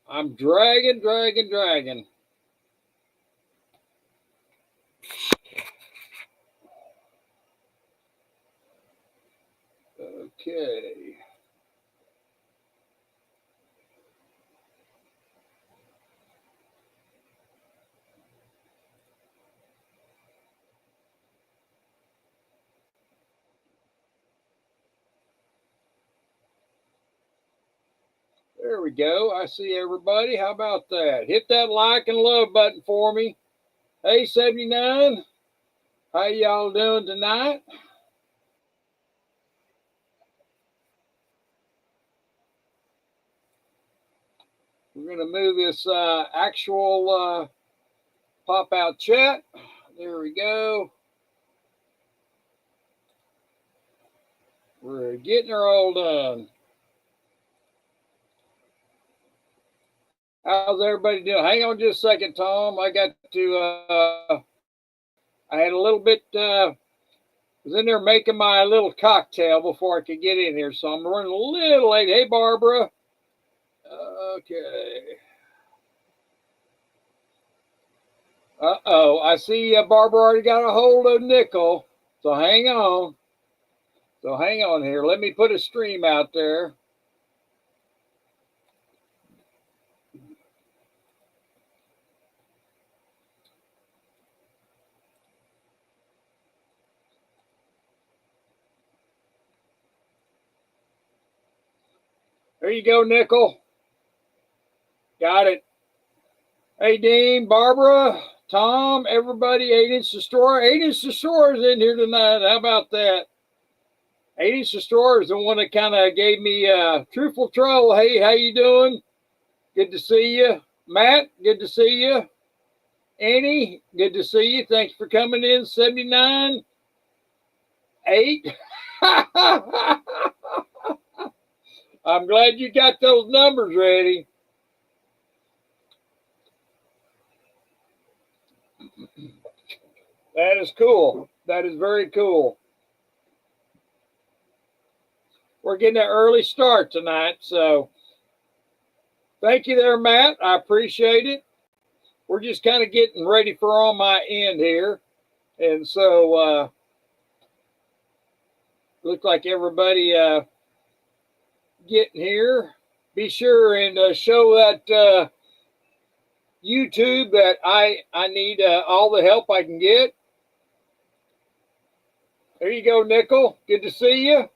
I'm dragging. Okay. There we go. I see everybody. How about that? Hit that like and love button for me. Hey, 79. How y'all doing tonight? We're going to move this actual pop out chat. There we go. We're getting her all done. How's everybody doing? Hang on just a second, Tom. I got to, I had a little bit, was in there making my little cocktail before I could get in here, so I'm running a little late. Hey, Barbara. Okay. Uh-oh, I see Barbara already got a hold of Nickel, so hang on. So hang on here. Let me put a stream out there. There you go, Nickel. Got it. Hey, Dean, Barbara, Tom, everybody, 8-inch Destroyer. 8-inch Destroyer is in here tonight. How about that? 8-inch Destroyer is the one that kind of gave me Truthful Troll. Hey, how you doing? Good to see you. Matt, good to see you. Annie, good to see you. Thanks for coming in. 79, 8. I'm glad you got those numbers ready. That is cool. That is very cool. We're getting an early start tonight, so thank you there, Matt. I appreciate it. We're just kind of getting ready for on my end here. And so looks like everybody getting here. Be sure and show that YouTube that I need all the help I can get. There you go, Nickel. Good to see you.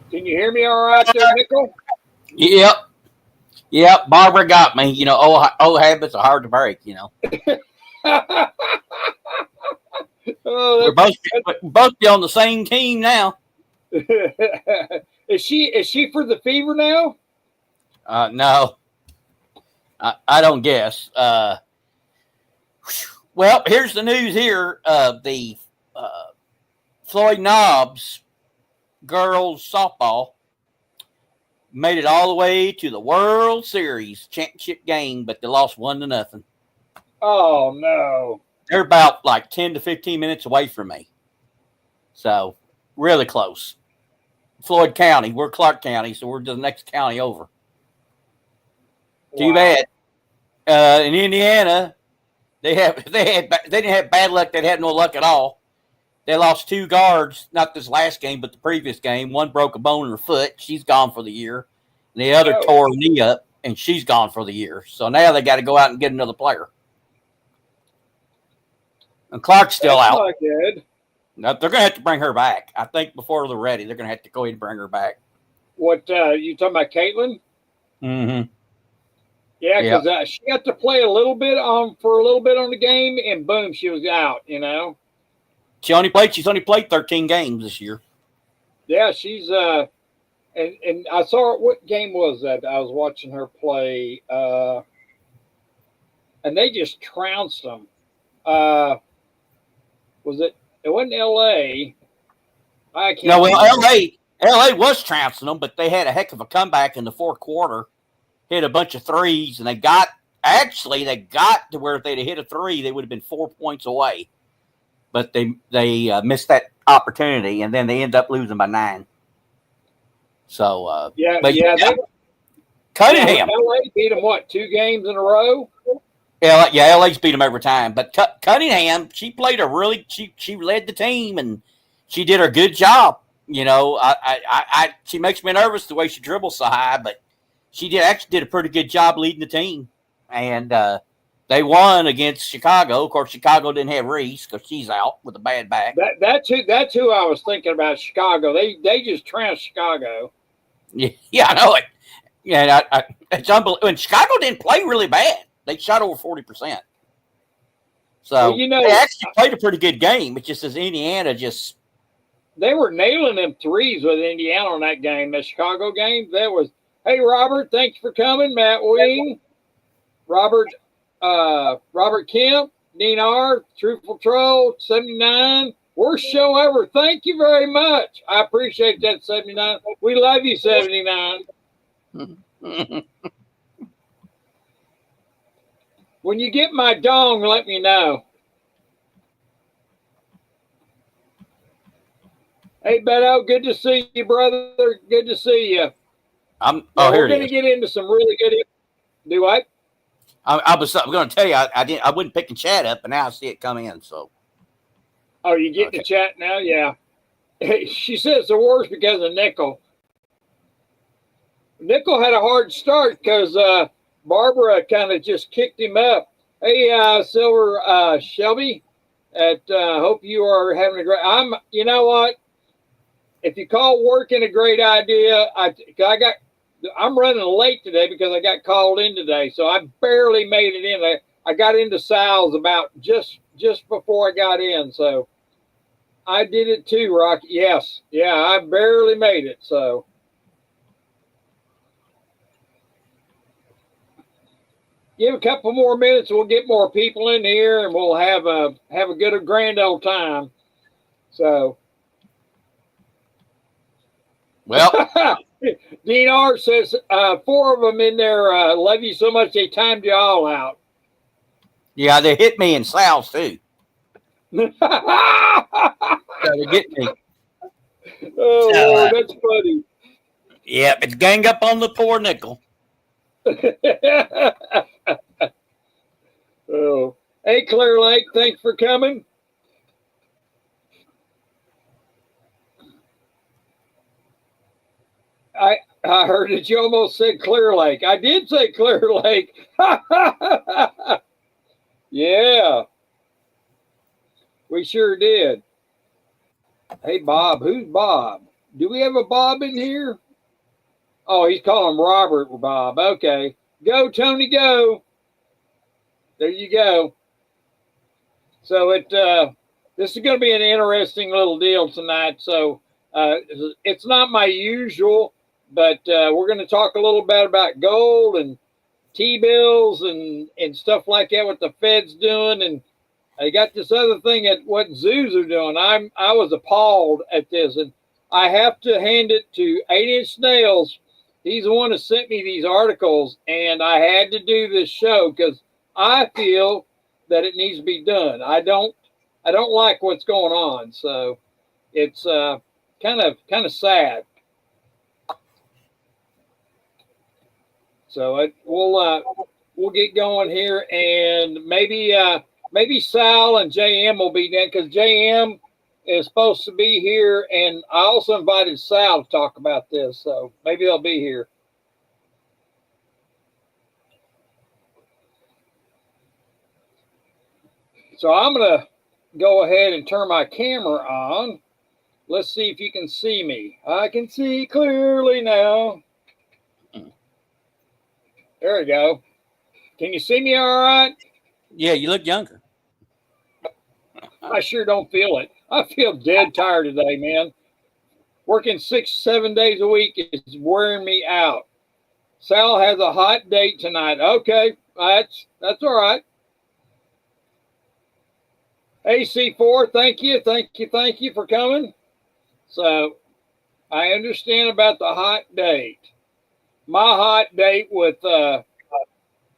Can you hear me all right there, Nickel? Yep. Barbara got me. You know, old habits are hard to break. You know. We're both be on the same team now. Is she for the Fever now? No, I don't guess. Well, here's the news here. The Floyd Knobs girls softball made it all the way to the World Series championship game, but they lost 1-0. Oh no! They're about like 10 to 15 minutes away from me, so really close. Floyd County, we're Clark County, so we're the next county over. Wow. Too bad. In Indiana, they didn't have bad luck. They had no luck at all. They lost 2 guards, not this last game, but the previous game. One broke a bone in her foot. She's gone for the year. And the other tore her knee up, and she's gone for the year. So now they got to go out and get another player. And Clark's still out. Not good. Now, they're going to have to bring her back. I think before they're ready, they're going to have to go ahead and bring her back. What, you talking about Caitlin? Mm-hmm. Yeah, because she got to play a little bit for a little bit on the game, and boom, she was out, you know. She's only played 13 games this year. Yeah, she's and I saw what game was that I was watching her play, and they just trounced them. Was it? It wasn't L.A. I can't. No, well, L.A. was trouncing them, but they had a heck of a comeback in the fourth quarter. Hit a bunch of threes, and they got to where if they'd have hit a 3, they would have been 4 points away. but they missed that opportunity, and then they end up losing by 9. So Cunningham. LA beat them what, 2 games in a row? LA's beat them every time. But Cunningham, she played she led the team, and she did her good job. You know, she makes me nervous the way she dribbles so high, but she actually did a pretty good job leading the team, and they won against Chicago. Of course, Chicago didn't have Reese because she's out with a bad back. That's who I was thinking about. Chicago. They just trounced Chicago. Yeah, I know it. Yeah, it's unbelievable. And Chicago didn't play really bad. They shot over 40%. So they actually played a pretty good game. It's just as Indiana just. They were nailing them threes with Indiana on that game, the Chicago game. That was, hey, Robert, thanks for coming. Matt Wing, Robert Kemp, Dean R., Truthful Troll, 79. Worst show ever. Thank you very much. I appreciate that, 79. We love you, 79. When you get my dong, let me know. Hey, Beto, good to see you, brother. Good to see you. We're going to get into some really good. Do what? I was going to tell you I wouldn't pick the chat up, but now I see it come in. So. Oh, you getting the chat now? Yeah. She says the worst because of Nickel. Nickel had a hard start because Barbara kind of just kicked him up. Hey, Silver Shelby, hope you are having a great. You know what? If you call working a great idea, I'm running late today because I got called in today, so I barely made it in. I got into Sal's about just before I got in, so I did it too, Rocky. Yes, yeah, I barely made it. So give a couple more minutes, we'll get more people in here, and we'll have a good grand old time. So. Well, Dean R says 4 of them in there love you so much they timed you all out. Yeah, they hit me in Sal's too. So they get me. Oh, Lord, that's funny. Yeah, it's gang up on the poor Nickel. Oh, hey, Clear Lake, thanks for coming. I heard that you almost said Clear Lake. I did say Clear Lake. Yeah. We sure did. Hey, Bob. Who's Bob? Do we have a Bob in here? Oh, he's calling Robert Bob. Okay. Go, Tony, go. There you go. So this is going to be an interesting little deal tonight. So it's not my usual, but we're going to talk a little bit about gold and T-bills and stuff like that, what the Fed's doing. And I got this other thing at what zoos are doing. I was appalled at this, and I have to hand it to 8-Inch Nails. He's the one who sent me these articles, and I had to do this show because I feel that it needs to be done. I don't like what's going on, so it's kind of sad. So we'll get going here, and maybe Sal and JM will be there because JM is supposed to be here, and I also invited Sal to talk about this, so maybe they'll be here. So I'm going to go ahead and turn my camera on. Let's see if you can see me. I can see clearly now. There we go. Can you see me all right? Yeah, you look younger. I sure don't feel it. I feel dead tired today, man. Working 6-7 days a week is wearing me out. Sal has a hot date tonight. Okay, that's all right. AC4, thank you for coming. So I understand about the hot date. My hot date with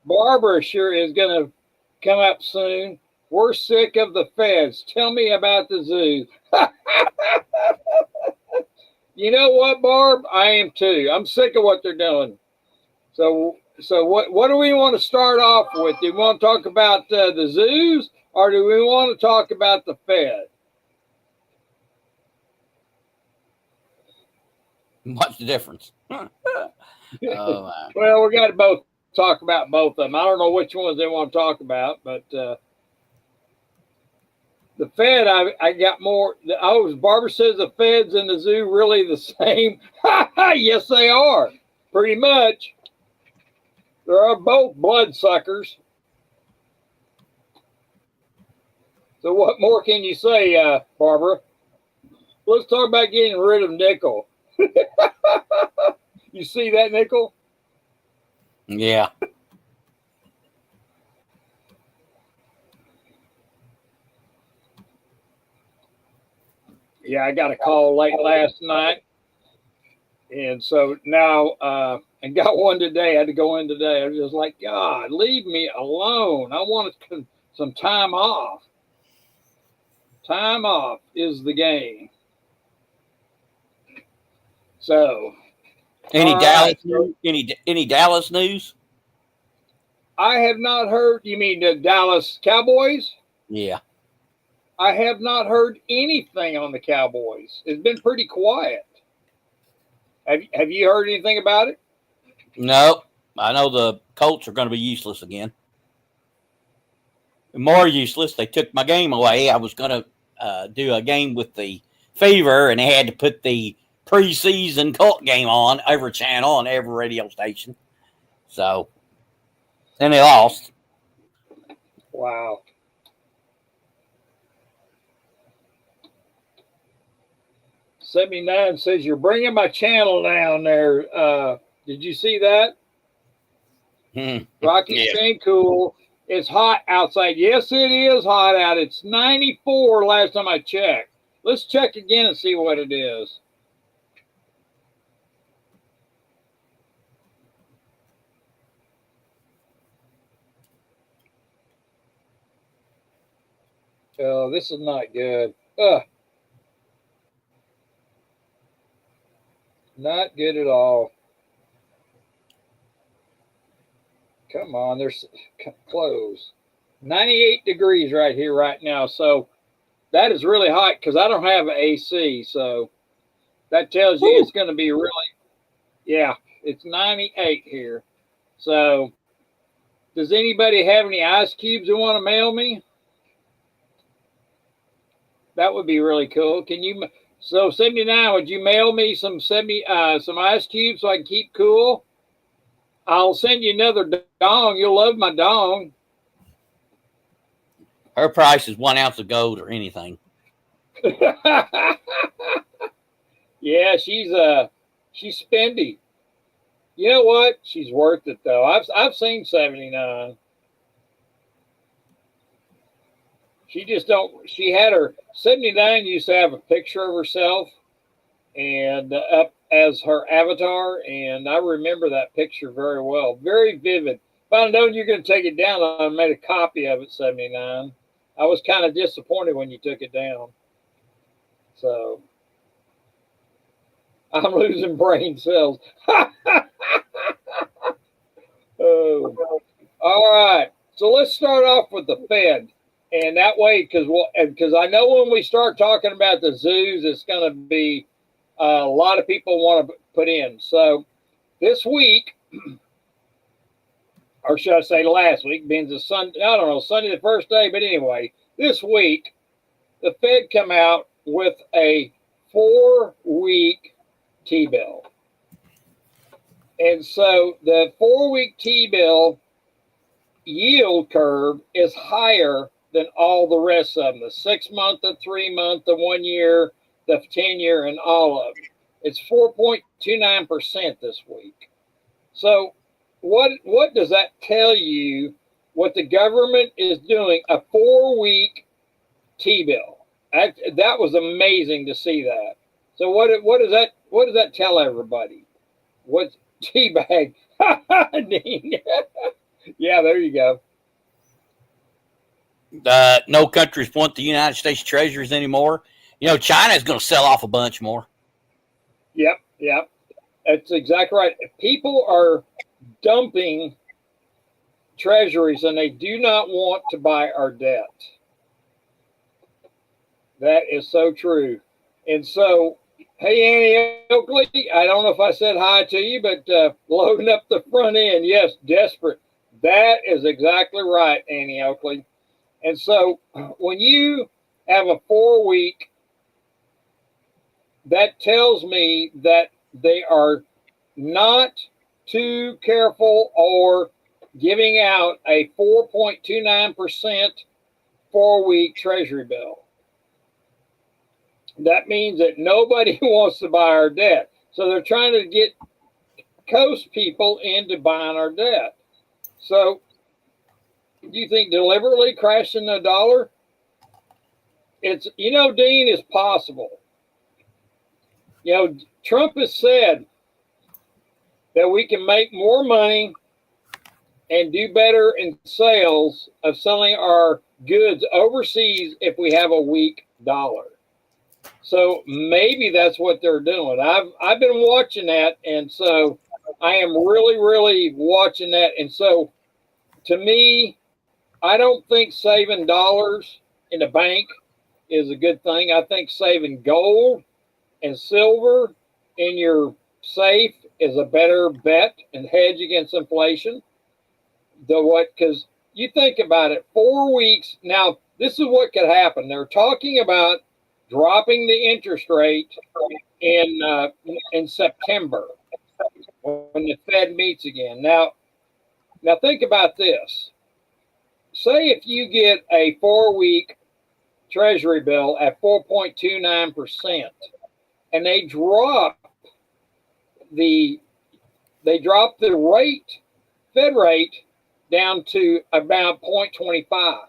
Barbara sure is going to come up soon. We're sick of the feds. Tell me about the zoo. You know what, Barb? I am too. I'm sick of what they're doing. So what do we want to start off with? Do we want to talk about the zoos, or do we want to talk about the Fed? What's the difference? Well, we got to both talk about both of them. I don't know which ones they want to talk about, but the Fed, I got more. Barbara says the Feds and the zoo really the same. Yes, they are. Pretty much. They are both bloodsuckers. So what more can you say, Barbara? Let's talk about getting rid of nickel. You see that, nickel? Yeah. Yeah, I got a call late last night. And so now, and got one today. I had to go in today. I was just like, God, leave me alone. I want some time off. Time off is the game. So, Any Dallas news? Any Dallas news? I have not heard. You mean the Dallas Cowboys? Yeah. I have not heard anything on the Cowboys. It's been pretty quiet. Have you heard anything about it? No. I know the Colts are going to be useless again. More useless. They took my game away. I was going to do a game with the Fever, and they had to put the preseason Colt game on every channel on every radio station. So, and they lost. Wow. '79 says you're bringing my channel down there. Did you see that? Rocky Yeah. saying cool. It's hot outside. Yes, it is hot out. It's 94 last time I checked. Let's check again and see what it is. Oh, this is not good. Not good at all. Come on, there's close. 98 degrees right here right now. So that is really hot because I don't have an AC. So that tells you it's going to be really, yeah, it's 98 here. So does anybody have any ice cubes they want to mail me? That would be really cool. Can you? So 79, would you mail me some ice cubes so I can keep cool? I'll send you another dong. You'll love my dong. Her price is 1 ounce of gold or anything. Yeah, she's spendy. You know what? She's worth it though. I've seen 79. She just don't. She had her 79 used to have a picture of herself and up as her avatar, and I remember that picture very well, very vivid. If I'd known you're going to take it down, I made a copy of it. 79. I was kind of disappointed when you took it down. So I'm losing brain cells. Oh, all right. So let's start off with the Fed. And that way, because I know when we start talking about the zoos, it's going to be a lot of people want to put in. So this week, or should I say last week, being the Sunday, I don't know, Sunday the first day, but anyway, this week, the Fed come out with a 4-week T-bill. And so the 4-week T-bill yield curve is higher than all the rest of them. The 6-month, the 3-month, the 1 year, the 10-year, and all of them. It's 4.29% this week. So what does that tell you what the government is doing? A 4-week T-bill. That was amazing to see that. So what does that tell everybody? What's T-bag? Dean. Yeah, there you go. No countries want the United States treasuries anymore. You know, China's going to sell off a bunch more. Yep. That's exactly right. People are dumping treasuries and they do not want to buy our debt. That is so true. And so, hey, Annie Oakley, I don't know if I said hi to you, but loading up the front end. Yes, desperate. That is exactly right, Annie Oakley. And so when you have a 4-week, that tells me that they are not too careful or giving out a 4.29% 4-week treasury bill. That means that nobody wants to buy our debt. So they're trying to get coast people into buying our debt. So do you think deliberately crashing the dollar? It's, Dean, is possible. Trump has said that we can make more money and do better in sales of selling our goods overseas if we have a weak dollar. So maybe that's what they're doing. I've been watching that, and so I am really, really watching that. And so to me, I don't think saving dollars in the bank is a good thing. I think saving gold and silver in your safe is a better bet and hedge against inflation. Because you think about it, 4 weeks. Now, this is what could happen. They're talking about dropping the interest rate in September when the Fed meets again. Now think about this. Say if you get a 4-week treasury bill at 4.29%, and they drop the rate, Fed rate, down to about 0.25.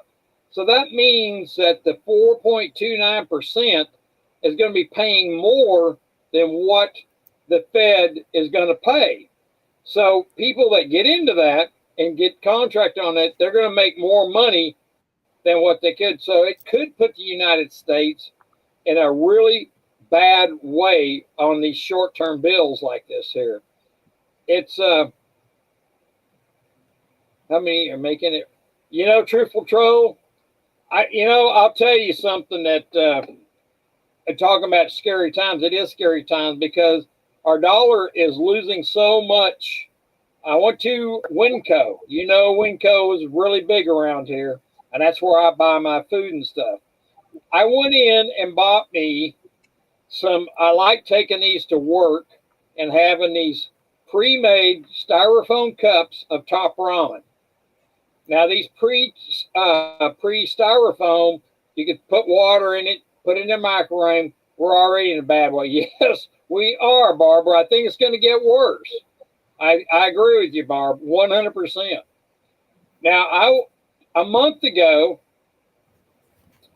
So that means that the 4.29% is going to be paying more than what the Fed is going to pay. So people that get into that and get contract on it, they're going to make more money than what they could. So it could put the United States in a really bad way on these short-term bills like this here. It's how many are making it? Truthful Troll, I'll tell you something that talking about scary times. It is scary times because our dollar is losing so much. I went to Winco. Winco is really big around here, and that's where I buy my food and stuff. I went in and bought me some. I like taking these to work and having these pre-made styrofoam cups of Top Ramen. Now, these pre-styrofoam, you could put water in it, put it in the microwave. We're already in a bad way. Yes, we are, Barbara. I think it's going to get worse. I agree with you, Barb, 100%. Now, a month ago,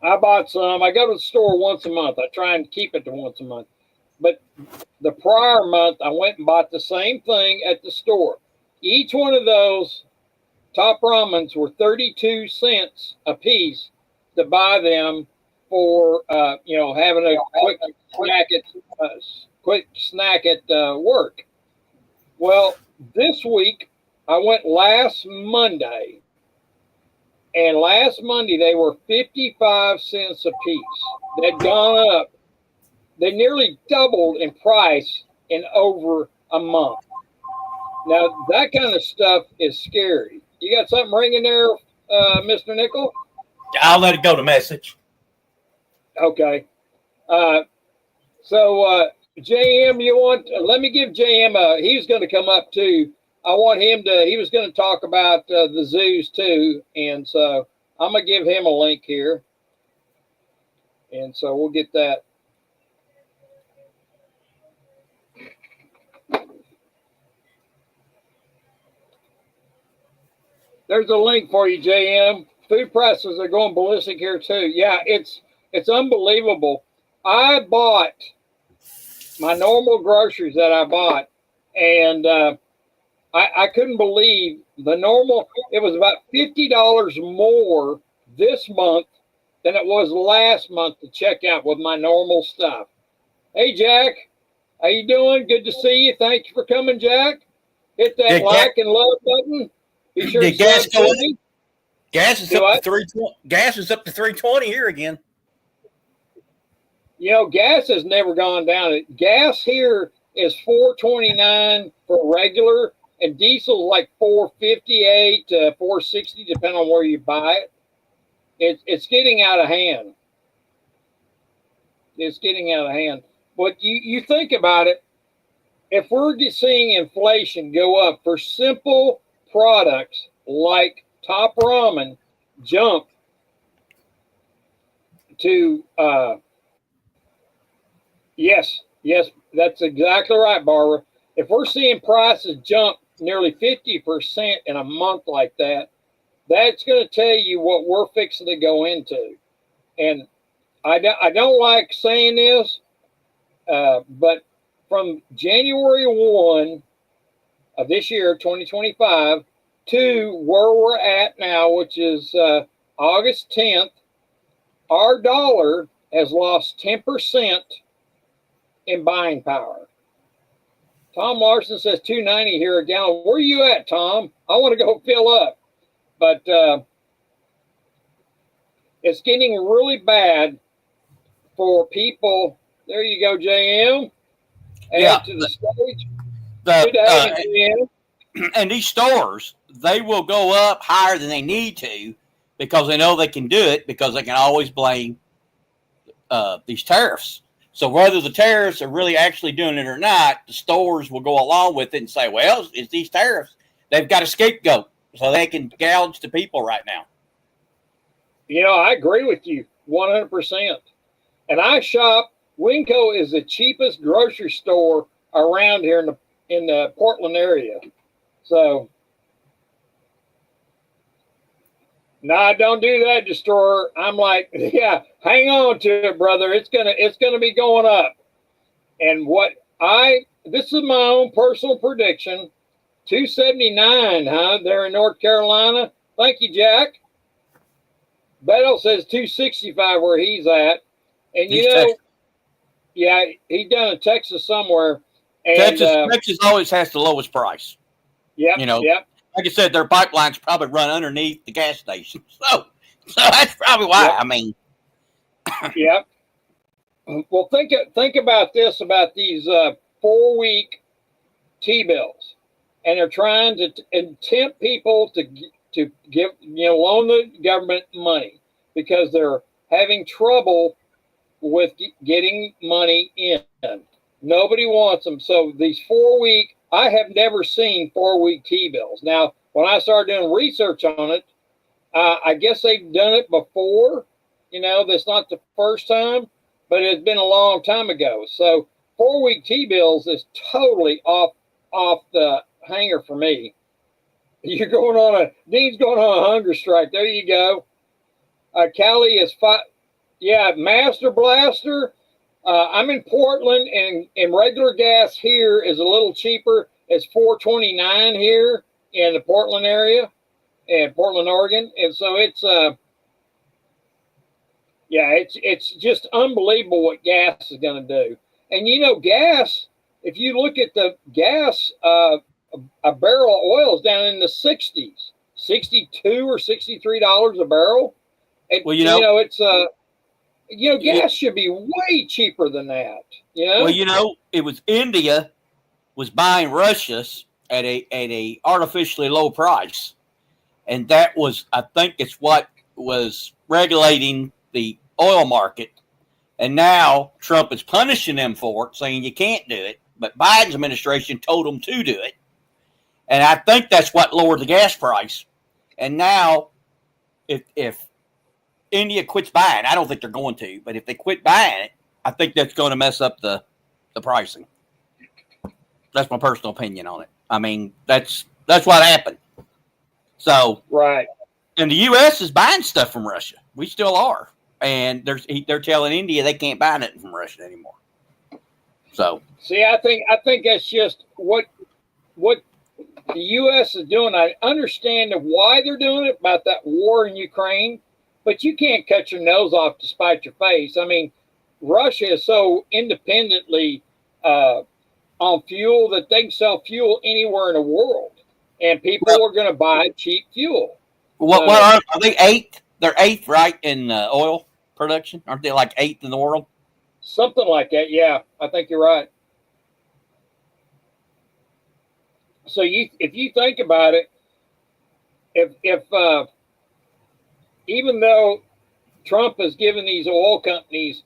I bought some. I go to the store once a month. I try and keep it to once a month. But the prior month, I went and bought the same thing at the store. Each one of those Top Ramens were 32 cents a piece to buy them for, having a quick snack at work. Well, this week I went last Monday, and last Monday they were 55 cents a piece. They'd gone up. They nearly doubled in price in over a month. Now, that kind of stuff is scary. You got something ringing there, Mr. Nickel? I'll let it go to message. Okay. So, JM, let me give JM he's going to come up too. I want him he was going to talk about the zoos too. And so I'm going to give him a link here. And so we'll get that. There's a link for you, JM. Food prices are going ballistic here too. Yeah, it's unbelievable. I bought my normal groceries that I bought, and I couldn't believe the normal. It was about $50 more this month than it was last month to check out with my normal stuff. Hey, Jack, how you doing? Good to see you. Thank you for coming, Jack. Hit that Did like and love button. Be sure Did to gas sub go to up? me. Gas is Do up what? to 320. Gas is up to 320 here again. You know, gas has never gone down. Gas here is $4.29 for regular, and diesel like $4.58 to $4.60, depending on where you buy it. It's getting out of hand. It's getting out of hand. But you think about it, if we're seeing inflation go up for simple products like Top Ramen jump to yes, that's exactly right, Barbara. If we're seeing prices jump nearly 50% in a month like that, that's going to tell you what we're fixing to go into. And I don't like saying this, but from January 1 of this year, 2025, to where we're at now, which is August 10th, our dollar has lost 10% in buying power. Tom Larson says $2.90 here a gallon. Where are you at, Tom? I want to go fill up. But it's getting really bad for people. There you go, JM. Add to the stage. Good to have you, JM. And these stores, they will go up higher than they need to because they know they can do it because they can always blame these tariffs. So whether the tariffs are really actually doing it or not, the stores will go along with it and say, well, it's these tariffs. They've got a scapegoat, so they can gouge the people right now. You know, I agree with you 100%. And I shop. Winco is the cheapest grocery store around here in the Portland area. So, no, don't do that, Destroyer. I'm like, yeah, hang on to it, brother. It's gonna be going up. And this is my own personal prediction. 279, huh? There in North Carolina. Thank you, Jack. Beto says 265 where he's at. And you know, yeah, he's down in Texas somewhere. And Texas always has the lowest price. Yeah, you know, yep. Like I said, their pipelines probably run underneath the gas station. So that's probably why. Yep. I mean, yep. Well, think about this, about these 4-week T-bills, and they're trying to tempt people to give, loan the government money because they're having trouble with getting money in. Nobody wants them. So these 4-week, I have never seen 4-week T-bills. Now, when I started doing research on it, I guess they've done it before. That's not the first time, but it's been a long time ago. So 4-week T-bills is totally off the hanger for me. Dean's going on a hunger strike. There you go. Callie is Master Blaster. I'm in Portland, and regular gas here is a little cheaper. It's $4.29 here in the Portland area, in Portland, Oregon, and so it's it's just unbelievable what gas is going to do. And gas. If you look at the gas, a barrel of oil is down in the 60s, $62 or $63 a barrel. And, it's gas should be way cheaper than that. Well, it was India was buying Russia's at a artificially low price, and that was, I think, it's what was regulating the oil market. And now Trump is punishing them for it, saying you can't do it. But Biden's administration told them to do it, and I think that's what lowered the gas price. And now, if India quits buying, I don't think they're going to, but if they quit buying it, I think that's going to mess up the pricing. That's my personal opinion on it. I mean, that's what happened. So, right. And the U.S. is buying stuff from Russia. We still are, and they're telling India they can't buy nothing from Russia anymore. So, see, I think that's just what the U.S. is doing. I understand why they're doing it about that war in Ukraine, but you can't cut your nose off to spite your face. I mean, Russia is so independently on fuel that they can sell fuel anywhere in the world, and people are going to buy cheap fuel. What are they eighth? They're eighth, right, in oil production? Aren't they like eighth in the world? Something like that. Yeah, I think you're right. So if you think about it, if even though Trump has given these oil companies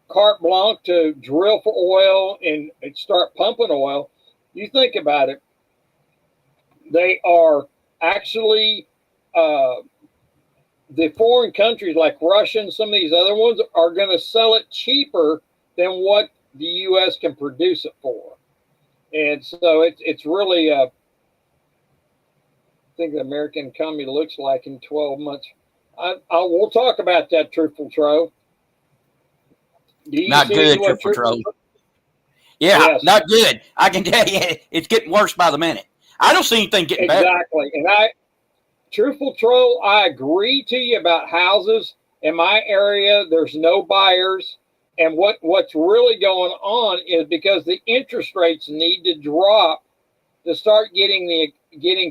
carte blanche to drill for oil and start pumping oil, you think about it, they are actually the foreign countries like Russia and some of these other ones are going to sell it cheaper than what the U.S. can produce it for. And so it's really, I think the American economy looks like in 12 months. We'll talk about that, Truthful Tro. Not good, Truthful Tro. Yeah, yes. Not good. I can tell you, it's getting worse by the minute. I don't see anything getting better. Exactly. And Truthful Tro, I agree to you about houses. In my area, there's no buyers. And what's really going on is because the interest rates need to drop to start getting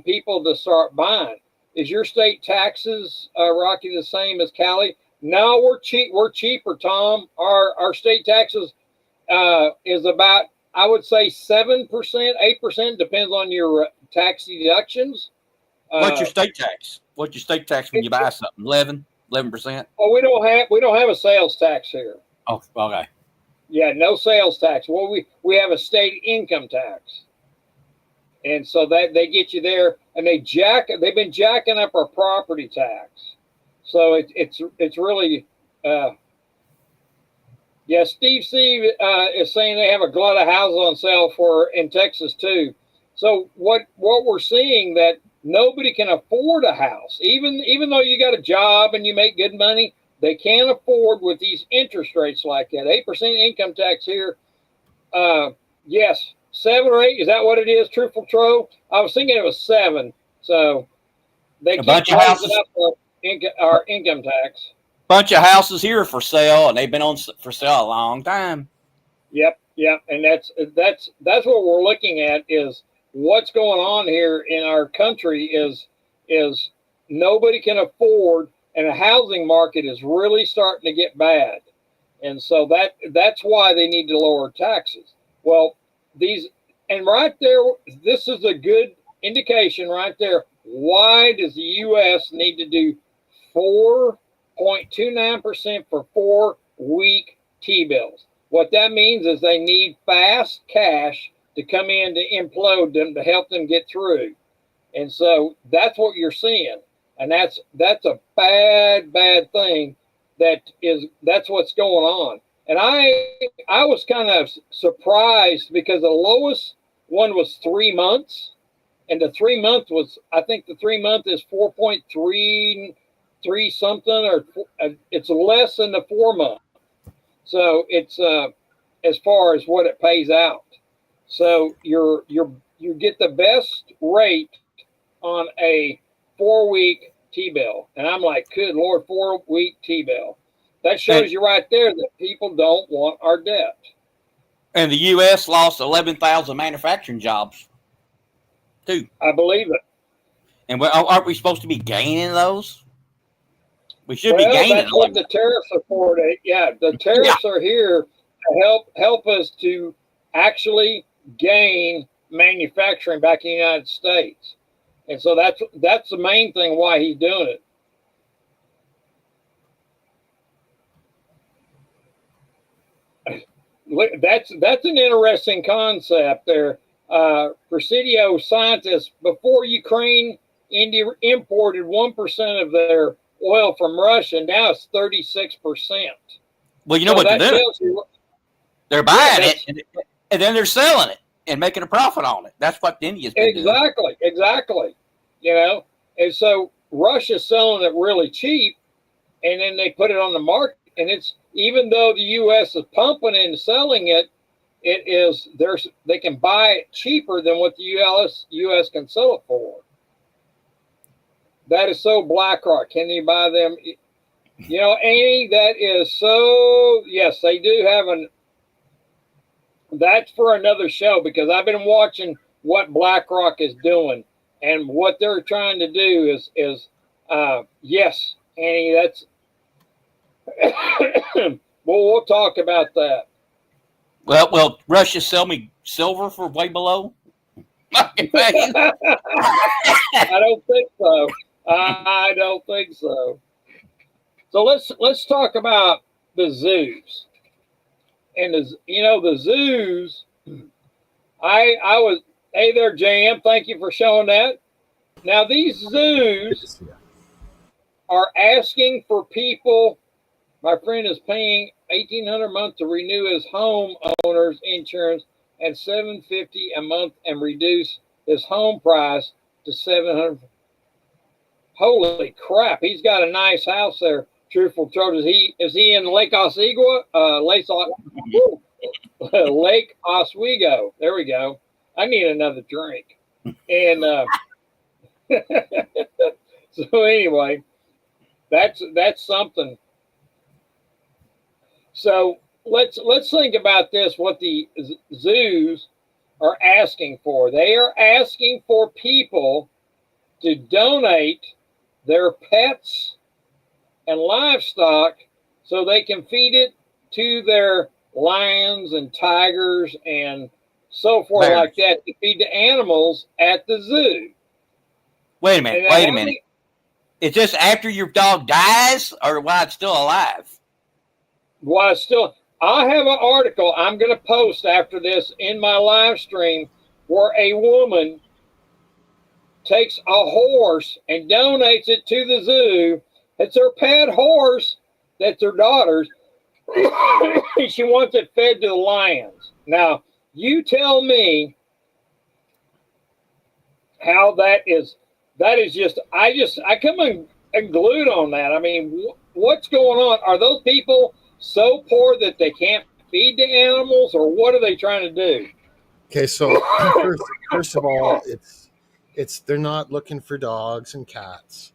people to start buying. Is your state taxes, Rocky, the same as Cali? No, we're cheap. We're cheaper, Tom. Our state taxes is about, I would say, 7%, 8%, depends on your tax deductions. What's your state tax? What's your state tax when you buy something? 11%? Oh, we don't have a sales tax here. Oh, okay. Yeah, no sales tax. Well, we have a state income tax. And so that they get you there, and they've been jacking up our property tax. So it's really, yeah. Steve is saying they have a glut of houses on sale in Texas too. So what we're seeing that nobody can afford a house, even though you got a job and you make good money, they can't afford with these interest rates like that. 8% income tax here. Yes. 7 or 8, is that what it is, Truthful Tro? I was thinking it was 7. So they keep raising up our income tax. Bunch of houses here for sale, and they've been on for sale a long time. Yep, and that's what we're looking at is what's going on here in our country is nobody can afford, and the housing market is really starting to get bad, and so that's why they need to lower taxes. Well. And right there, this is a good indication right there. Why does the U.S. need to do 4.29% for 4-week T-bills? What that means is they need fast cash to come in to implode them to help them get through. And so that's what you're seeing. And that's a bad thing. That's what's going on. And I was kind of surprised because the lowest one was 3 months, and the 3 month was, I think the 3 month is 4.33 something, or it's less than the 4 month. So it's as far as what it pays out. So you get the best rate on a 4-week T-bill, and I'm like, good Lord, 4-week T-bill. That shows you right there that people don't want our debt. And the U.S. lost 11,000 manufacturing jobs, too. I believe it. And aren't we supposed to be gaining those? We should be gaining. That's what the tariffs are for. Yeah, the tariffs are here to help us to actually gain manufacturing back in the United States. And so that's the main thing why he's doing it. That's an interesting concept there. Presidio scientists, before Ukraine, India imported 1% of their oil from Russia. Now it's 36%. Well, you know what they're doing? They're buying it, and then they're selling it and making a profit on it. That's what India's been doing. Exactly. You know, and so Russia's selling it really cheap, and then they put it on the market, and it's, even though the U.S. is pumping and selling it, they can buy it cheaper than what the U.S. can sell it for. That is so BlackRock. Can you buy them? You know, Annie, that is so. Yes, they do have an. That's for another show because I've been watching what BlackRock is doing, and what they're trying to do is yes, Annie, that's. Well, we'll talk about that. Well, will Russia sell me silver for way below? I don't think so. I don't think so. So let's talk about the zoos. And the zoos. I was. Hey there, JM. Thank you for showing that. Now these zoos are asking for people. My friend is paying $1,800 a month to renew his homeowner's insurance and $750 a month and reduce his home price to $700. Holy crap! He's got a nice house there. Truthful Troll. Is he in Lake Oswego? Lake Oswego. There we go. I need another drink. And so anyway, that's something. So let's think about this. What the zoos are asking for? They are asking for people to donate their pets and livestock so they can feed it to their lions and tigers and so forth like that to feed the animals at the zoo. Wait a minute. Is this after your dog dies or while it's still alive? I have an article I'm going to post after this in my live stream where a woman takes a horse and donates it to the zoo. It's her pet horse that's her daughter's. She wants it fed to the lions. Now, you tell me how that is. That is just, I come unglued on that. I mean, what's going on? Are those people so poor that they can't feed the animals, or what are they trying to do? Okay, so first of all, it's they're not looking for dogs and cats.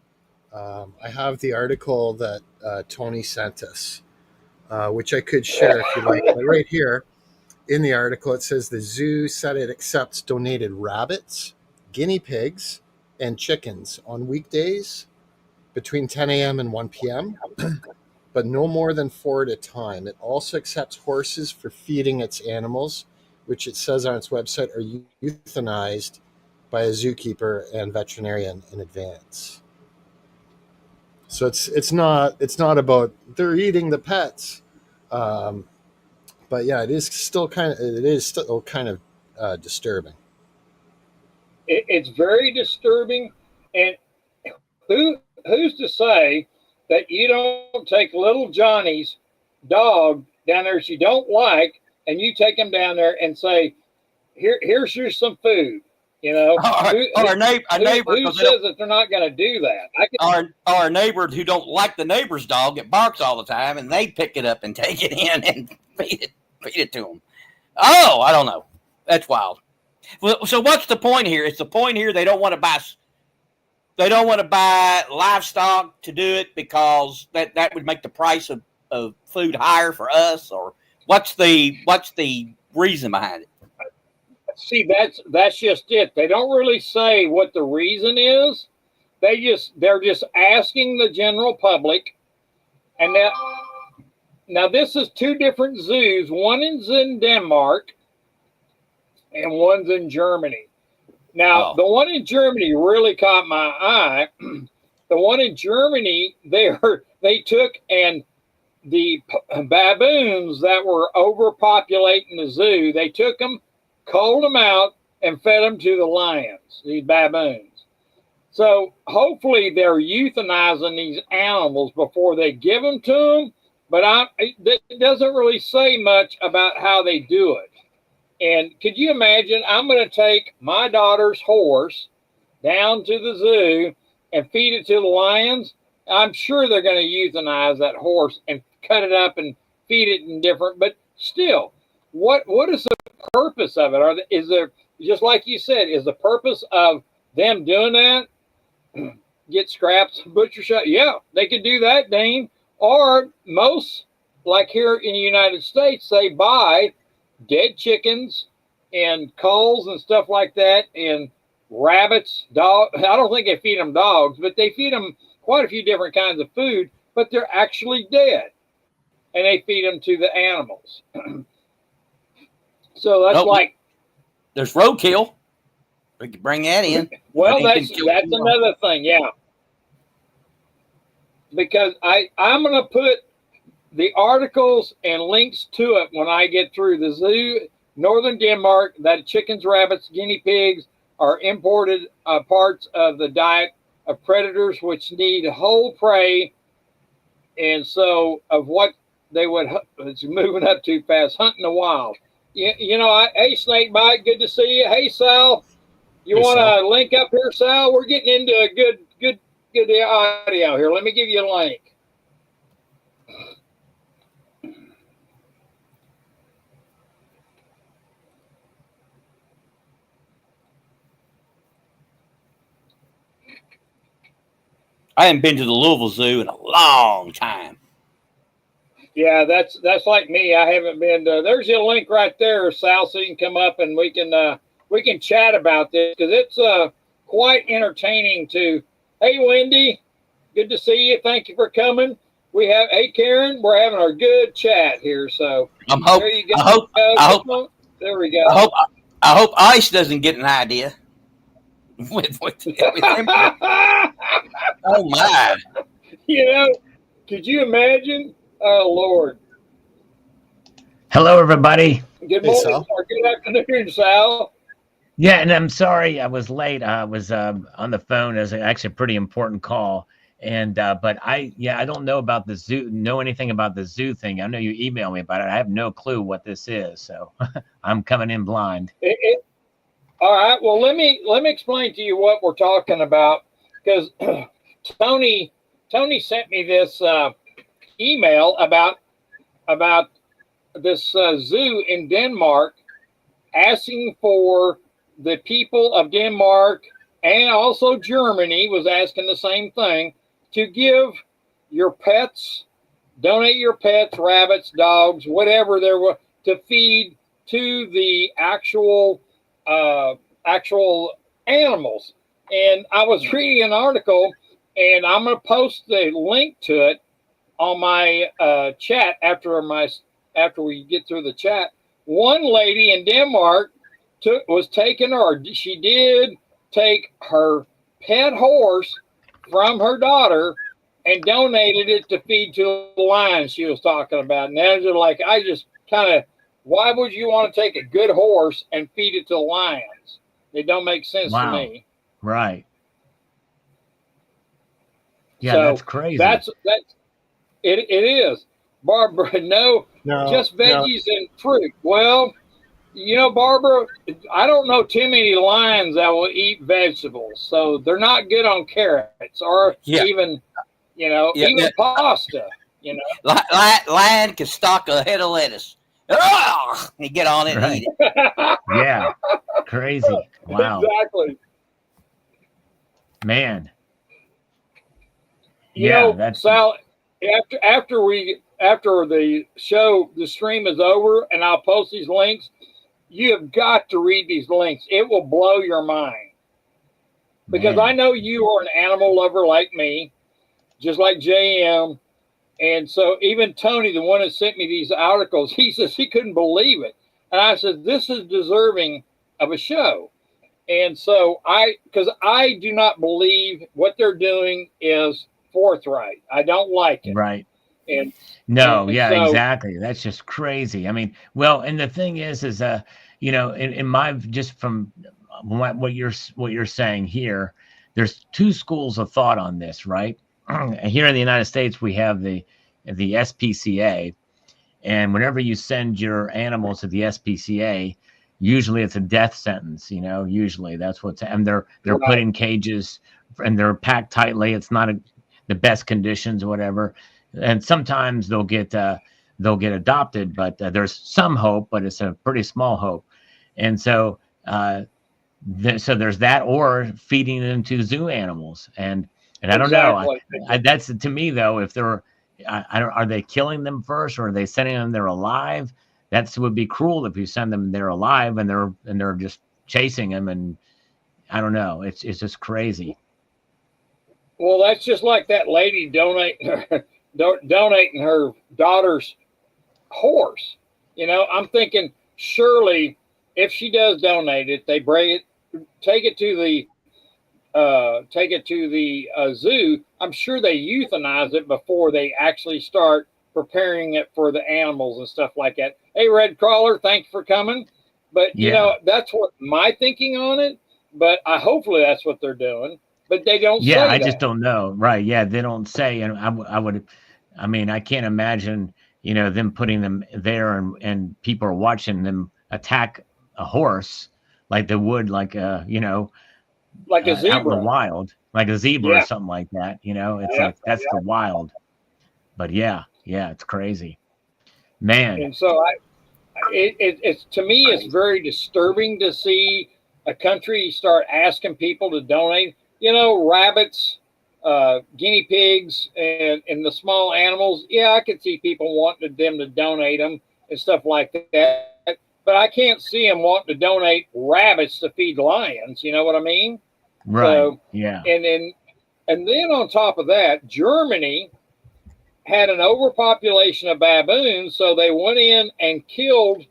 I have the article that Tony sent us, which I could share if you like. But right here in the article, it says the zoo said it accepts donated rabbits, guinea pigs, and chickens on weekdays between 10 a.m. and 1 p.m., but no more than 4 at a time. It also accepts horses for feeding its animals, which it says on its website are euthanized by a zookeeper and veterinarian in advance. So it's not about they're eating the pets, but yeah, it is still kind of disturbing. It's very disturbing, and who's to say that you don't take little Johnny's dog down there you don't like, and you take him down there and say, here's you some food. You know, our neighbor who says that they're not going to do that? Our neighbor who don't like the neighbor's dog, it barks all the time, and they pick it up and take it in and feed it to them. Oh, I don't know. That's wild. Well, so what's the point here? It's the point here they don't want to buy. They don't want to buy livestock to do it because that would make the price of food higher for us, or what's the reason behind it? See, that's just it. They don't really say what the reason is. They're just asking the general public. And now this is two different zoos. One is in Denmark and one's in Germany. Now, The one in Germany really caught my eye. The one in Germany, they took and the baboons that were overpopulating the zoo, they took them, culled them out, and fed them to the lions, these baboons. So hopefully they're euthanizing these animals before they give them to them, but it doesn't really say much about how they do it. And could you imagine, I'm going to take my daughter's horse down to the zoo and feed it to the lions? I'm sure they're going to euthanize that horse and cut it up and feed it in different, but still, what is the purpose of it? Is there, just like you said, is the purpose of them doing that get scraps, butcher shop? Yeah, they could do that, Dane. Or most, like here in the United States, they buy dead chickens and culls and stuff like that, and rabbits, dog. I don't think they feed them dogs, but they feed them quite a few different kinds of food, but they're actually dead, and they feed them to the animals. So that's Nope. like, There's roadkill. We could bring that in. well, I think that's another thing, yeah. Because I'm going to put the articles and links to it when I get through. The zoo, northern Denmark, that chickens, rabbits, guinea pigs are imported parts of the diet of predators which need whole prey. And so of what they would, it's moving up too fast, hunting the wild. You know, hey, Snakebite, good to see you. Hey, Sal, you Hey, want Sal. to link up here, Sal? We're getting into a good audio here. Let me give you a link. I haven't been to the Louisville Zoo in a long time. Yeah, that's like me. I haven't been to. There's your link right there, Sal, so you can come up and we can chat about this because it's quite entertaining to. Hey, Wendy, good to see you. Thank you for coming. We have, hey, Karen, we're having our good chat here. So there you go. There we go. I hope Ice doesn't get an idea. with him. Oh my! You know, could you imagine? Oh Lord! Hello, everybody. Good Hey, morning Sal. or good afternoon, Sal. Yeah, and I'm sorry I was late. I was on the phone. It was actually a pretty important call, and but I don't know about the zoo. Know anything about the zoo thing? I know you emailed me about it. I have no clue what this is, so I'm coming in blind. All right. Well, let me explain to you what we're talking about because Tony sent me this email about this zoo in Denmark, asking for the people of Denmark and also Germany was asking the same thing to give your pets, donate your pets, rabbits, dogs, whatever there were, to feed to the actual animals. And I was reading an article, and I'm going to post the link to it on my chat after we get through the chat. One lady in Denmark she did take her pet horse from her daughter and donated it to feed to the lions she was talking about. And they're like, I just kind of, why would you want to take a good horse and feed it to the lions? It don't make sense to me. Right. Yeah, So that's crazy. It is. Barbara, no, just veggies and fruit. Well, you know, Barbara, I don't know too many lions that will eat vegetables, so they're not good on carrots or even pasta. You know, Lion can stalk a head of lettuce. Oh, you get on it and eat it. Yeah, crazy. Wow. Exactly. Man. You know, Sal, after the show, the stream is over, and I'll post these links. You have got to read these links. It will blow your mind. Because I know you are an animal lover like me, just like JM. And so even Tony, the one that sent me these articles, he says he couldn't believe it. And I said, this is deserving of a show. And so because I do not believe what they're doing is forthright. I don't like it. Right. And exactly. That's just crazy. I mean, well, and the thing is you know, in my, just from what you're saying here, there's two schools of thought on this, right? Here in the United States, we have the SPCA, and whenever you send your animals to the SPCA, usually it's a death sentence. You know, usually that's and they're put in cages and they're packed tightly. It's not the best conditions or whatever, and sometimes they'll get adopted, but there's some hope, but it's a pretty small hope, and so so there's that, or feeding them to zoo animals, and I don't know. That's, to me though, if they're, I don't, are they killing them first, or are they sending them there alive? That would be cruel if you send them there alive and they're just chasing them, and I don't know. It's just crazy. Well, that's just like that lady donating her daughter's horse. You know, I'm thinking surely if she does donate it, they bring it, take it to the zoo. I'm sure they euthanize it before they actually start preparing it for the animals and stuff like that. Hey, Red Crawler, thanks for coming. But you know, that's what my thinking on it. But hopefully that's what they're doing. But they don't say I that. just don't know. Right. Yeah. They don't say. And I mean, I can't imagine, you know, them putting them there and people are watching them attack a horse like they would, like, you know, like a zebra out in the wild, like a zebra or something like that. You know, it's like, that's the wild. But yeah, it's crazy, man. And so it's to me, it's very disturbing to see a country start asking people to donate. You know, rabbits, guinea pigs, and the small animals. Yeah, I could see people wanting them to donate them and stuff like that. But I can't see them wanting to donate rabbits to feed lions. You know what I mean? Right. So, yeah. And then on top of that, Germany had an overpopulation of baboons, so they went in and killed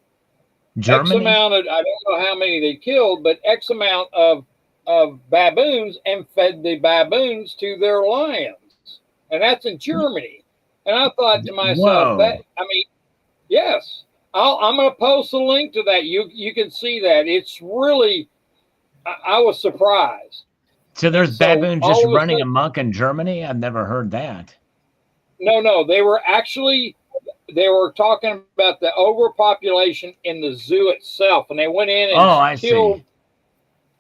Germany? X amount of, I don't know how many they killed, but X amount of baboons and fed the baboons to their lions. And that's in Germany. And I thought to myself, yes, I'm going to post a link to that. You can see that. It's really, I was surprised. So there's baboons just running amok in Germany? I've never heard that. No, they were talking about the overpopulation in the zoo itself, and they went in and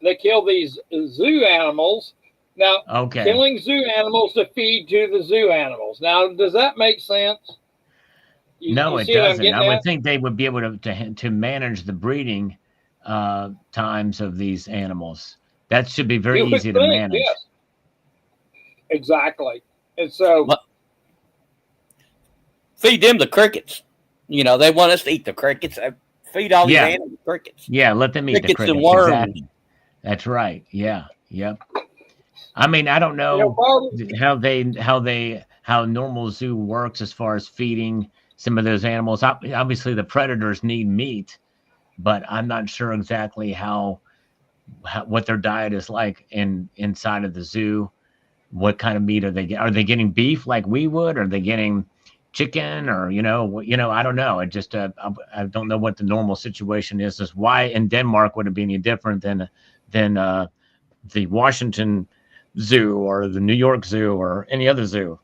they killed these zoo animals. Now, killing zoo animals to feed to the zoo animals. Now, does that make sense? No, it doesn't. I would think they would be able to manage the breeding times of these animals. That should be very easy to manage. Yes. Exactly. And so feed them the crickets. You know, they want us to eat the crickets. Feed all these animals crickets. Yeah, let them eat the crickets. And worms. Exactly. That's right. Yeah. Yep. I mean, I don't know how normal zoo works as far as feeding some of those animals. Obviously, the predators need meat, but I'm not sure exactly how what their diet is like inside of the zoo. What kind of meat are they getting? Are they getting beef like we would? Are they getting chicken, or I don't know. It just I don't know what the normal situation is. Is why in Denmark would it be any different than the Washington Zoo or the New York Zoo or any other zoo?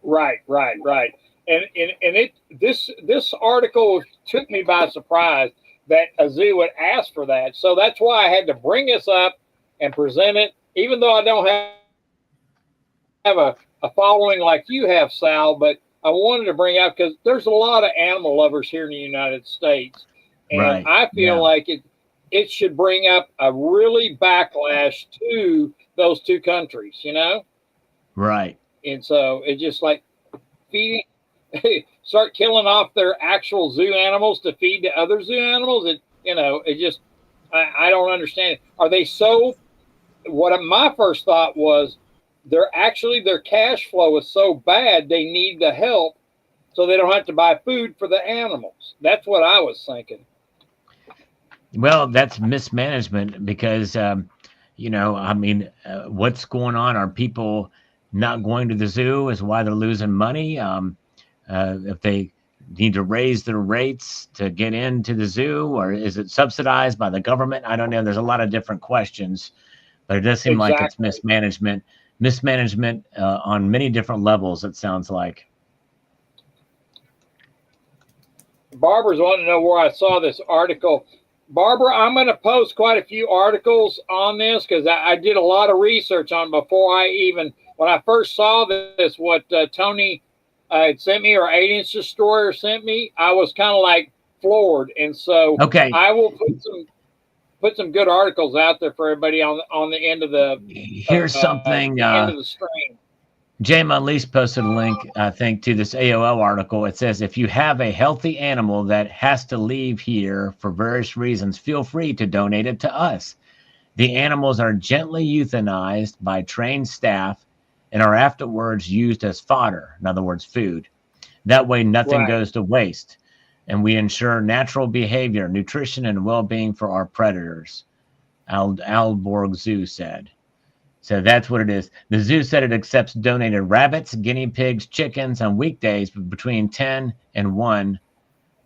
Right. And this article took me by surprise that a zoo would ask for that. So that's why I had to bring this up and present it, even though I don't have a following like you have, Sal, but I wanted to bring out because there's a lot of animal lovers here in the United States. And I feel like it should bring up a really backlash to those two countries, Right. And so it's just like feeding, start killing off their actual zoo animals to feed to other zoo animals. It just, I don't understand it. Are they my first thought was their cash flow is so bad, they need the help so they don't have to buy food for the animals. That's what I was thinking. Well, that's mismanagement because, what's going on? Are people not going to the zoo is why they're losing money? If they need to raise their rates to get into the zoo, or is it subsidized by the government? I don't know. There's a lot of different questions, but it does seem like it's mismanagement on many different levels, it sounds like. Barbara's wanting to know where I saw this article. Barbara, I'm going to post quite a few articles on this because I did a lot of research on before when I first saw this, what Tony had sent me, or 8-Inch Destroyer sent me, I was kind of like floored. And so I will put put some good articles out there for everybody on the end of the Here's something. the end of the stream. Jay Munlees posted a link, I think, to this AOL article. It says, if you have a healthy animal that has to leave here for various reasons, feel free to donate it to us. The animals are gently euthanized by trained staff and are afterwards used as fodder, in other words, food. That way, nothing goes to waste. And we ensure natural behavior, nutrition, and well-being for our predators, Aalborg Zoo said. So that's what it is. The zoo said it accepts donated rabbits, guinea pigs, chickens on weekdays between 10 and 1,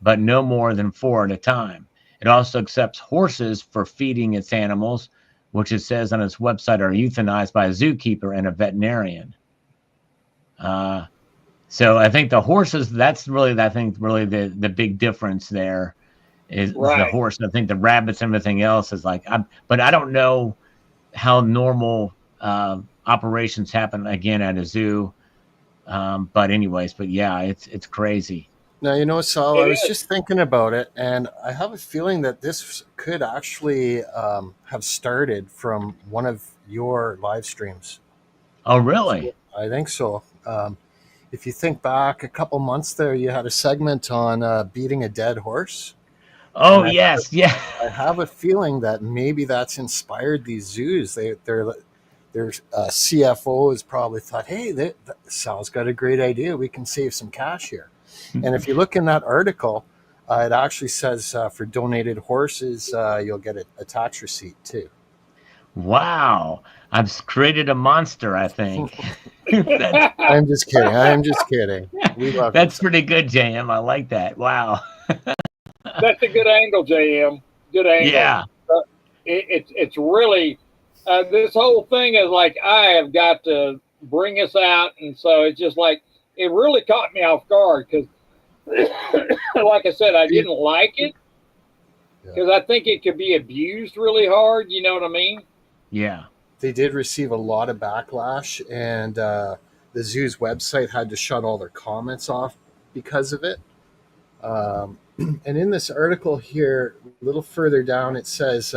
but no more than 4 at a time. It also accepts horses for feeding its animals, which it says on its website are euthanized by a zookeeper and a veterinarian. So I think the horses, that's really, I think, really the big difference there is the horse. I think the rabbits and everything else is like, but I don't know how normal operations happen again at a zoo. But anyways, but yeah, it's crazy. Now, you know, Sal, I was just thinking about it, and I have a feeling that this could actually have started from one of your live streams. Oh, really? I think so. If you think back a couple months there, you had a segment on beating a dead horse. Oh, yes. Yeah. I have a feeling that maybe that's inspired these zoos. Their CFO has probably thought, hey, Sal's got a great idea. We can save some cash here. And if you look in that article, it actually says for donated horses, you'll get a tax receipt too. Wow. I've created a monster, I think. I'm just kidding. We love That's pretty good, JM. I like that. Wow. That's a good angle, JM. Good angle. Yeah. It's really, this whole thing is like, I have got to bring us out. And so it's just like, it really caught me off guard because, like I said, I didn't like it because I think it could be abused really hard. You know what I mean? Yeah. They did receive a lot of backlash, and the zoo's website had to shut all their comments off because of it. And in this article here, a little further down, it says,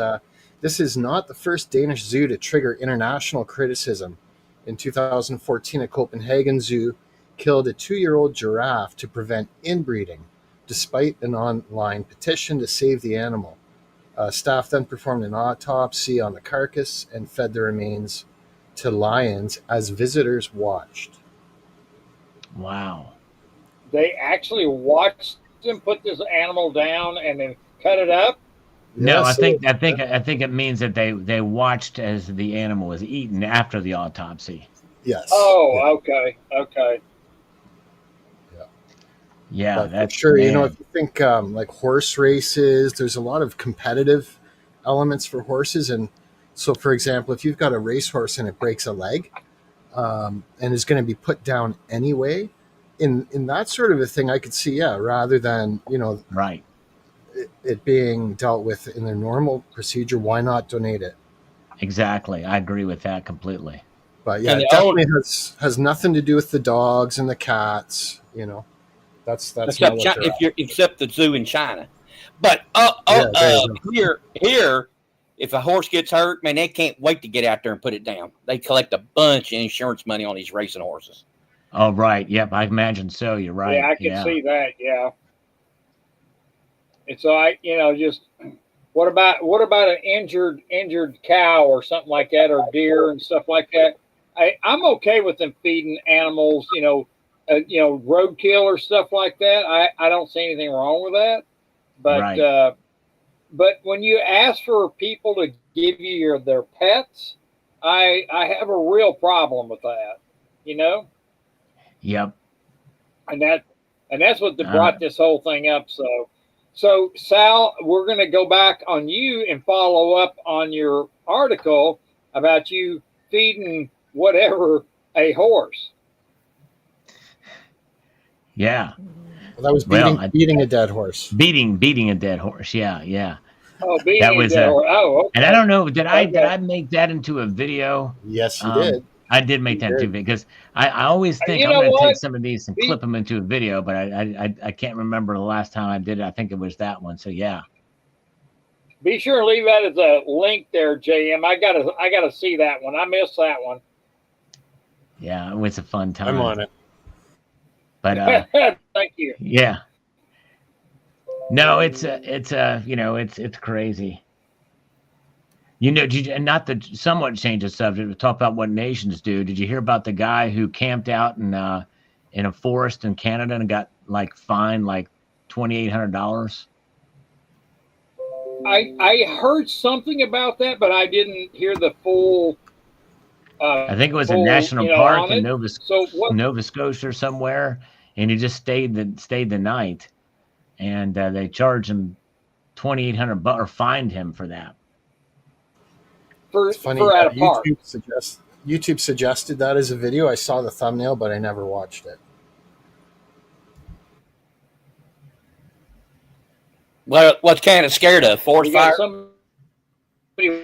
this is not the first Danish zoo to trigger international criticism. In 2014, a Copenhagen zoo killed a 2-year-old giraffe to prevent inbreeding, despite an online petition to save the animal. Staff then performed an autopsy on the carcass and fed the remains to lions as visitors watched. Wow. They actually watched them put this animal down and then cut it up? No, I think it means that they watched as the animal was eaten after the autopsy. Yes. Oh, okay. Yeah, that's sure. man. You know, if you think like horse races, there's a lot of competitive elements for horses. And so, for example, if you've got a racehorse and it breaks a leg and is going to be put down anyway, in that sort of a thing, I could see, rather than, you know, right, it being dealt with in the normal procedure, why not donate it? Exactly. I agree with that completely. But yeah, it definitely has nothing to do with the dogs and the cats, you know. That's except the zoo in China. But here, if a horse gets hurt, man, they can't wait to get out there and put it down. They collect a bunch of insurance money on these racing horses. Oh, right. Yep, I imagine so. You're right. Yeah, I can see that. Yeah. And so just what about an injured cow or something like that, or deer and stuff like that? I'm okay with them feeding animals, roadkill or stuff like that. I don't see anything wrong with that. But but when you ask for people to give you their pets, I have a real problem with that. You know. Yep. And that's what brought this whole thing up. So Sal, we're going to go back on you and follow up on your article about you feeding whatever a horse. Yeah. Well, that was beating a dead horse. Beating a dead horse. Yeah. Oh, beating a dead horse. Oh, okay. And I don't know, did I make that into a video? Yes, you did. I did make that too, because I always think I'm going to take some of these and clip them into a video, but I can't remember the last time I did it. I think it was that one. So yeah. Be sure and leave that as a link there, JM. I gotta see that one. I missed that one. Yeah, it was a fun time. I'm on it. But thank you. yeah. No, it's crazy. You know, and not to somewhat change the subject, but talk about what nations do. Did you hear about the guy who camped out in a forest in Canada and got fined $2,800? I heard something about that, but I didn't hear the full. I think it was a national park in Nova Scotia or somewhere, and he just stayed the night, and they charged him $2,800 or fined him for that. It's funny. At a park. YouTube suggested that as a video. I saw the thumbnail, but I never watched it. What's Canada scared of? Forest fire?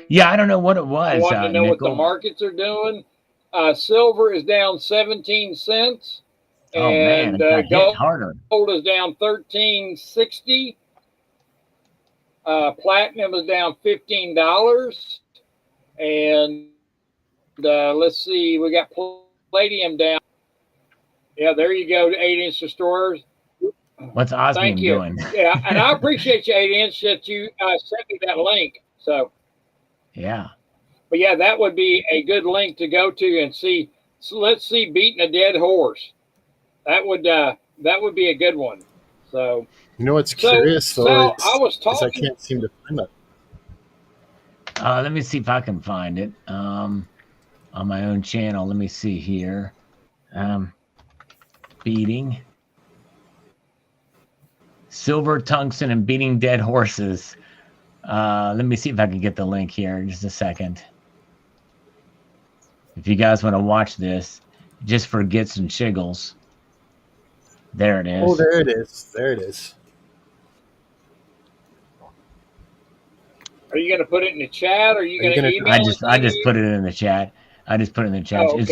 Yeah, I don't know what it was. Want to know Nickel. what the markets are doing? Silver is down 17 cents. Oh man, it got hit harder. Gold is down 13.60. Platinum is down $15. And let's see, we got palladium down. Yeah, there you go, 8-inch destroyers. What's Osmium doing? Yeah, and I appreciate you, 8-inch, that you sent me that link. So yeah, but yeah, that would be a good link to go to and see. So let's see, beating a dead horse. That would be a good one. So you know what's curious though? I was talking. I can't seem to find it. Let me see if I can find it on my own channel. Let me see here. Beating silver, tungsten, and beating dead horses. Let me see if I can get the link here in just a second. If you guys want to watch this, just for gits and shiggles. There it is. Oh, there it is. There it is. Are you going to put it in the chat? Or are you going to email it? I just put it in the chat. Oh, okay. It's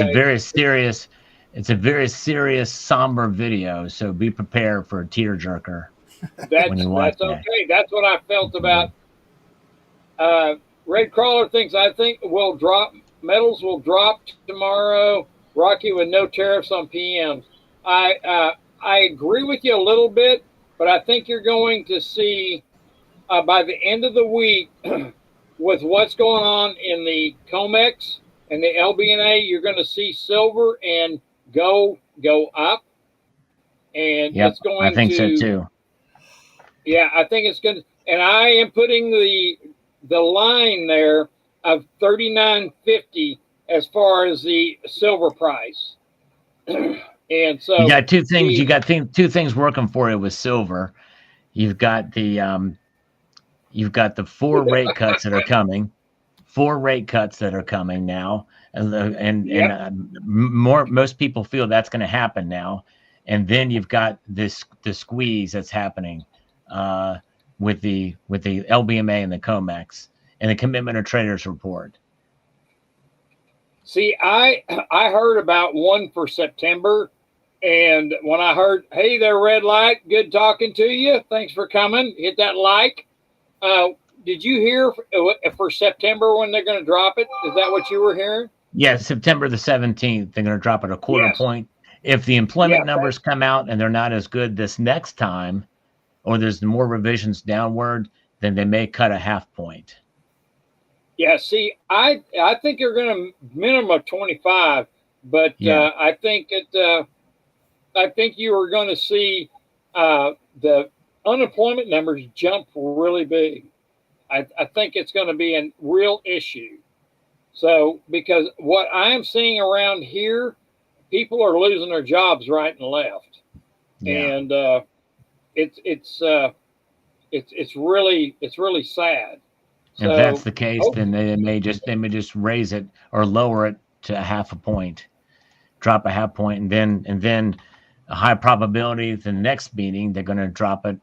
a very serious, somber video. So be prepared for a tearjerker. That's okay. That's what I felt about. Red Crawler thinks metals will drop tomorrow. Rocky with no tariffs on PMs. I agree with you a little bit, but I think you're going to see by the end of the week with what's going on in the COMEX and the LBNA, you're going to see silver and gold go up. And it's going I think so too. Yeah, I think it's good. And I am putting the line there of $39.50 as far as the silver price. And so you got two things. You got two things working for you with silver. You've got the 4 rate cuts that are coming. 4 rate cuts that are coming now, and most people feel that's going to happen now. And then you've got the squeeze that's happening with the LBMA and the COMEX and the Commitment of Traders report. See, I heard about one for September, and when I heard, hey there, Red Light, good talking to you. Thanks for coming. Hit that like. Did you hear for September when they're going to drop it? Is that what you were hearing? Yeah, September the 17th, they're going to drop it a quarter point. If the employment numbers come out and they're not as good this next time, or there's more revisions downward, then they may cut a half point. Yeah, see, I think you're going to minimum of 25, but I think you are going to see the unemployment numbers jump really big. I think it's going to be a real issue. So, because what I'm seeing around here, people are losing their jobs right and left, and it's really sad. If that's the case, then they may just raise it or lower it to a half a point, drop a half point, and then a high probability the next meeting they're going to drop it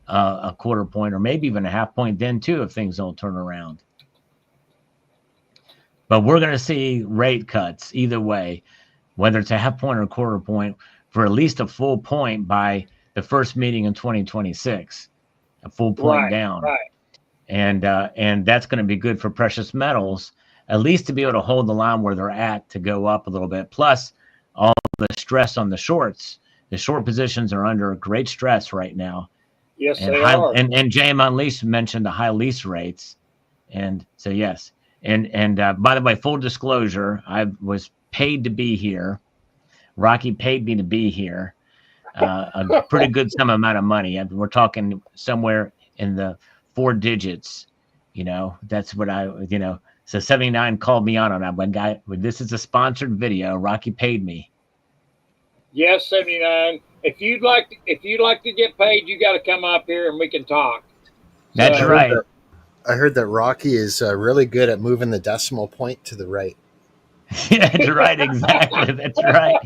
a quarter point or maybe even a half point then too if things don't turn around. But we're going to see rate cuts either way, whether it's a half point or a quarter point, for at least a full point by the first meeting in 2026, a full point down. Right. and that's going to be good for precious metals, at least to be able to hold the line where they're at to go up a little bit. Plus, all the stress on the shorts. The short positions are under great stress right now. Yes, And they are. And JM Unleashed mentioned the high lease rates. And so, yes. And by the way, full disclosure, I was paid to be here. Rocky paid me to be here. A pretty good sum amount of money. We're talking somewhere in the 4 digits. You know, that's what so 79 called me on that one guy. This is a sponsored video. Rocky paid me. Yes, 79. If you'd like to get paid, you got to come up here and we can talk. That's right. I heard that Rocky is really good at moving the decimal point to the right. Yeah, that's right. Exactly. That's right.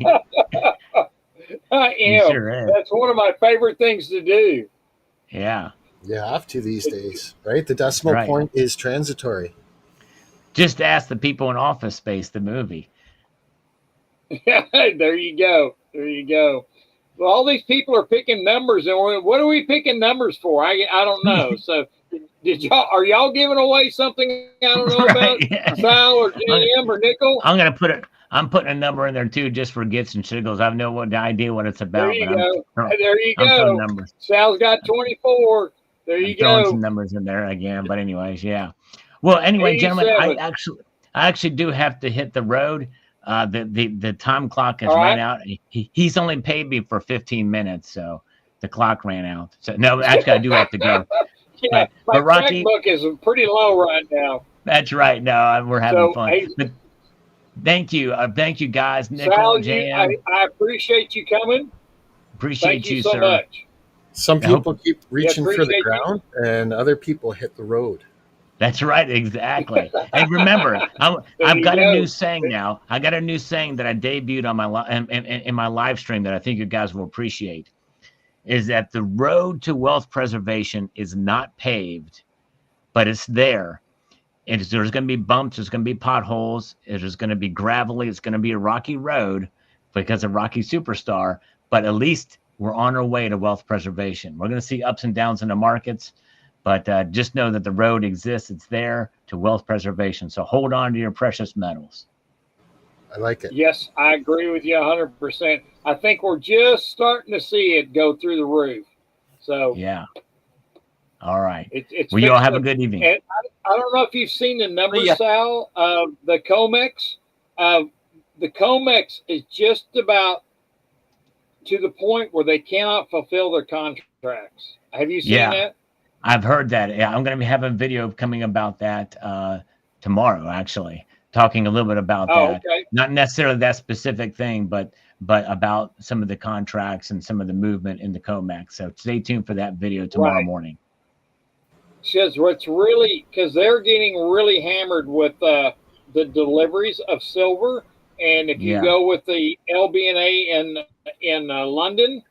I am. Sure is. That's one of my favorite things to do. Yeah. You have to these days, right? The decimal point is transitory. Just ask the people in Office Space, the movie. There you go. There you go. Well, all these people are picking numbers, and what are we picking numbers for? I don't know. So, are y'all giving away something I don't know about? Yeah. Sal or JM or Nickel? I'm putting a number in there too, just for gifts and shiggles. I have no idea what it's about. There you go. There you go. Numbers. Sal's got 24. There you go. Throwing some numbers in there again, but anyways, yeah. Well, anyway, 87. Gentlemen, I actually do have to hit the road. The time clock has ran out. He's only paid me for 15 minutes, so the clock ran out. So no, actually, I do have to go. Yeah, but Rocky, checkbook is pretty low right now. That's right. No, we're having fun. But thank you, guys. Nickel, Sal, JM. I appreciate you coming. Appreciate you, so sir. much. Some people keep reaching for the ground, and other people hit the road. That's right, exactly. And remember, I've got a new saying now. I got a new saying that I debuted on in my live stream that I think you guys will appreciate. Is that the road to wealth preservation is not paved, but it's there. And there's going to be bumps, there's going to be potholes, there's going to be gravelly, it's going to be a rocky road because of Rocky Superstar. But at least we're on our way to wealth preservation. We're going to see ups and downs in the markets. But just know that the road exists. It's there to wealth preservation. So hold on to your precious metals. I like it. Yes, I agree with you 100%. I think we're just starting to see it go through the roof. So yeah. All right. Well, you all have a good evening. I don't know if you've seen the numbers, Sal, of the COMEX. The COMEX is just about to the point where they cannot fulfill their contracts. Have you seen that? I've heard that. Yeah, I'm going to be having a video coming about that tomorrow, actually, talking a little bit about that. Okay. Not necessarily that specific thing, but about some of the contracts and some of the movement in the COMEX. So stay tuned for that video tomorrow morning. Says what's really, because they're getting really hammered with the deliveries of silver, and if you go with the LBNA in London,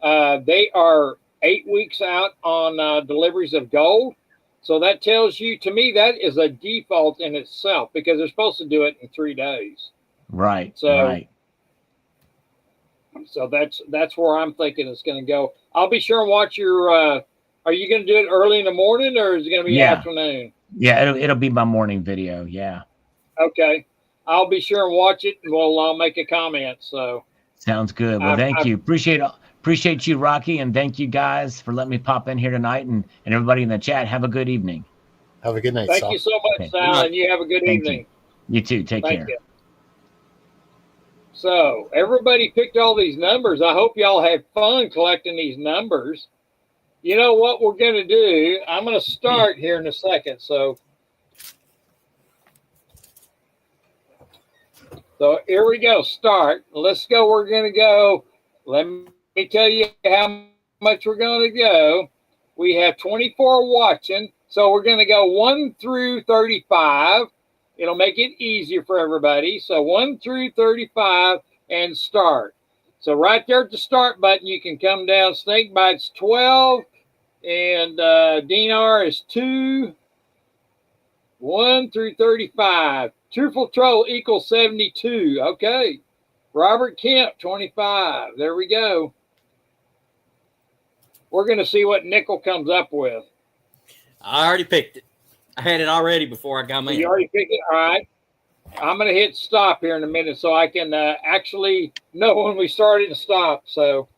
they are 8 weeks out on deliveries of gold. So that tells you, to me, that is a default in itself because they're supposed to do it in 3 days. Right. So that's where I'm thinking it's going to go. I'll be sure and watch your. Are you going to do it early in the morning or is it going to be afternoon? Yeah, it'll be my morning video. Yeah. Okay, I'll be sure and watch it, and I'll make a comment. So sounds good. Well, thank you. Appreciate you, Rocky, and thank you guys for letting me pop in here tonight, and everybody in the chat. Have a good evening. Have a good night. Thank you so much, Sal, and you have a good evening. You too. Take care. You. So everybody picked all these numbers. I hope y'all have fun collecting these numbers. You know what we're going to do? I'm going to start here in a second. So here we go. Start. Let's go. We're going to go. Let me tell you how much we're going to go. We have 24 watching. So we're going to go 1 through 35. It'll make it easier for everybody. So 1 through 35 and start. So right there at the start button, you can come down. Snake Bite's 12 and Dinar is 2. 1 through 35. Truthful Troll equals 72. Okay. Robert Kemp, 25. There we go. We're going to see what Nickel comes up with. I already picked it. I had it already before I got in. You already picked it? All right. I'm going to hit stop here in a minute so I can actually know when we started and stop. So,